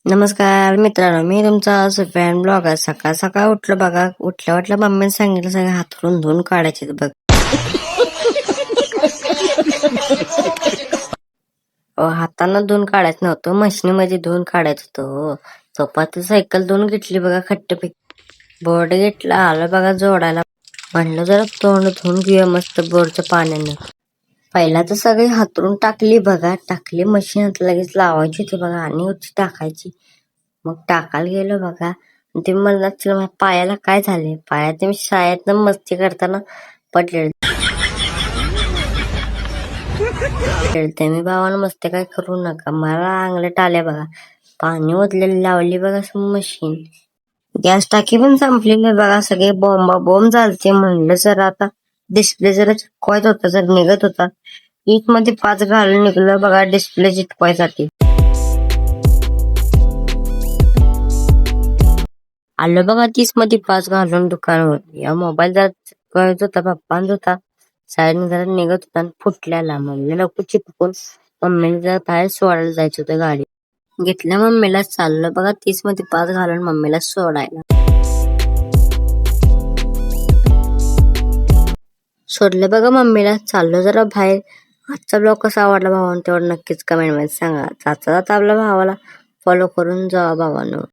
नमस्कार मित्रांनो, मी तुमचा फॅन ब्लॉग आहे. सकाळ सकाळ उठलं बघा, उठल्या मम्मीने सांगितलं सगळे हातरून धुवून काढायचे बघ. हातानं धुवून काढायचं नव्हतं, मशीनीमध्ये धुवून काढायचं होतं. सोपात सायकल धुवून घेतली बघा, खट्टपैकी बोर्ड घेतला, आलं बघा जोडायला. म्हणलं जरा तोंड धुवून घेऊया मस्त बोरच्या पाण्यानं. पहिला तर सगळी हातरून टाकली बघा, टाकली मशीनात, लगेच लावायची होती बघा आणि होती टाकायची. मग टाकायला गेलो बघा, ते मला माझ्या पायाला काय झाले, पायात मी शाळेत मस्ती करताना पडले. मी भावाला मस्ती काय करू नका, मला अंगलट आल्या बघा. पाणी ओतलेली लावली बघा मशीन. गॅस टाकी पण संपलेली बघा, सगळे बॉम्ब झालते. म्हणलं जर आता डिस्प्ले जरा चिटकवायचा होता, जर निघत होता. ईट मध्ये 5 घालून निघलं बघा डिस्प्ले चिटकवायसाठी. आलं बघा 30 मध्ये 5 घालून दुकानावर. या मोबाईल जरा चिटकवायचा होता, पप्पांचा होता, साईडने जरा निघत होता आणि फुटल्याला. मम्मी नको चिटकून, मम्मीने जरा बाहेर सोडायला जायचं होतं गाडी. घेतल्या मम्मीला, चाललं बघा 30 मध्ये 5 घालून मम्मीला सोडायला. सोडलं बघा मम्मीला, चाललो जरा बाहेर. आजचा ब्लॉग कसा आवडला भावानं तेवढं नक्कीच कमेंट मध्ये सांगा. जाता जाता आपल्या भावाला फॉलो करून जावा भावानं.